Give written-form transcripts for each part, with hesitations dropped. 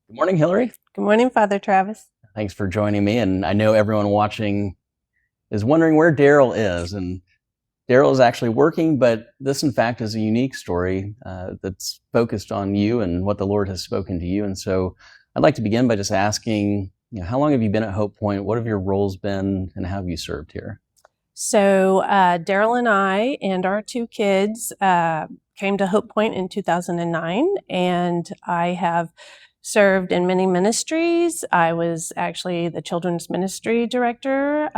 Good morning, Hillarie. Good morning, Father Travis. Thanks for joining me. And I know everyone watching is wondering where Daryl is. And Daryl is actually working, but this, in fact, is a unique story that's focused on you and what the Lord has spoken to you. And so I'd like to begin by just asking, how long have you been at HopePointe? What have your roles been, and how have you served here? So Daryl and I and our two kids came to HopePointe in 2009, and I have served in many ministries. I was actually the children's ministry director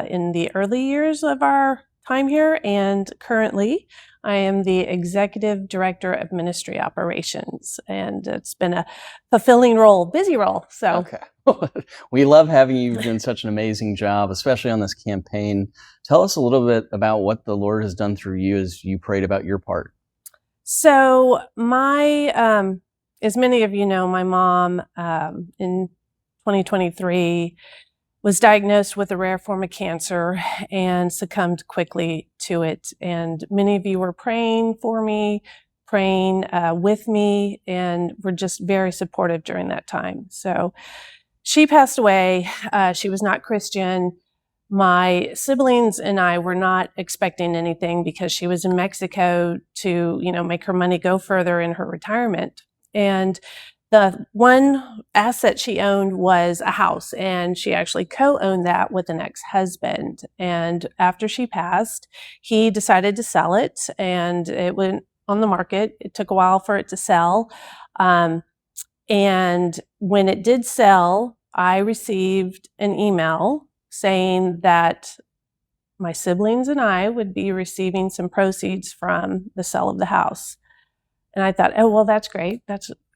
in the early years of our time here, and currently I am the executive director of ministry operations, and it's been a fulfilling role, busy role. So okay. We love having you. You've done such an amazing job, especially on this campaign. Tell us a little bit about what the Lord has done through you as you prayed about your part. So as many of you know, my mom in 2023 was diagnosed with a rare form of cancer and succumbed quickly to it. And many of you were praying for me, praying with me, and were just very supportive during that time. So she passed away. She was not Christian. My siblings and I were not expecting anything because she was in Mexico to, make her money go further in her retirement. And the one asset she owned was a house, and she actually co-owned that with an ex-husband. And after she passed, he decided to sell it, and it went on the market. It took a while for it to sell. And when it did sell, I received an email saying that my siblings and I would be receiving some proceeds from the sale of the house. And I thought, oh, well, that's great.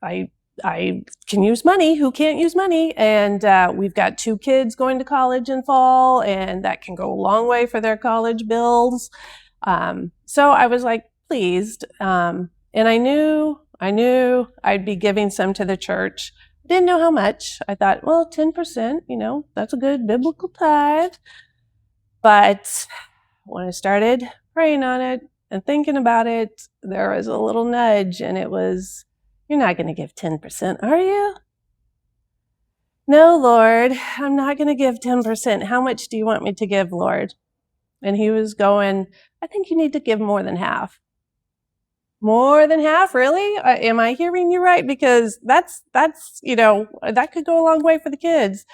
I can use money. Who can't use money? And we've got 2 kids going to college in fall, and that can go a long way for their college bills. So I was like pleased. And I knew I'd be giving some to the church. Didn't know how much. I thought, well, 10%, that's a good biblical tithe. But when I started praying on it and thinking about it, there was a little nudge, and it was, you're not going to give 10%, are you? No, Lord, I'm not going to give 10%. How much do you want me to give, Lord? And he was going, I think you need to give more than half. More than half, really? Am I hearing you right? Because that's that could go a long way for the kids.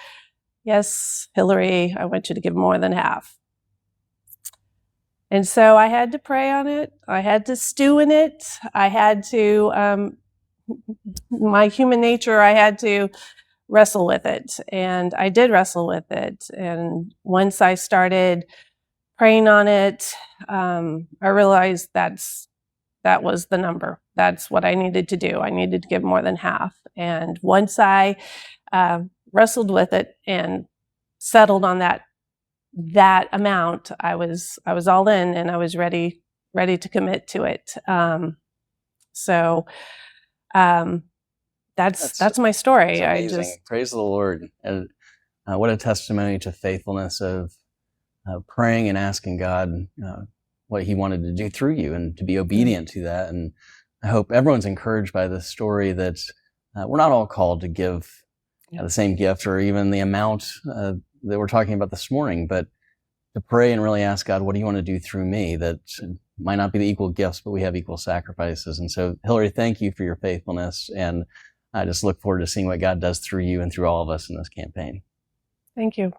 Yes, Hillarie, I want you to give more than half. And so I had to pray on it. I had to stew in it. I had to, my human nature, I had to wrestle with it. And I did wrestle with it. And once I started praying on it, I realized that was the number. That's what I needed to do. I needed to give more than half. And once I wrestled with it and settled on that amount, I was all in, and I was ready to commit to it. That's my story. Praise the Lord. And what a testimony to faithfulness of praying and asking God what he wanted to do through you, and to be obedient to that. And I hope everyone's encouraged by this story that we're not all called to give the same gift or even the amount that we're talking about this morning, but to pray and really ask God, what do you want to do through me? That might not be the equal gifts, but we have equal sacrifices. And so, Hillarie, thank you for your faithfulness. And I just look forward to seeing what God does through you and through all of us in this campaign. Thank you.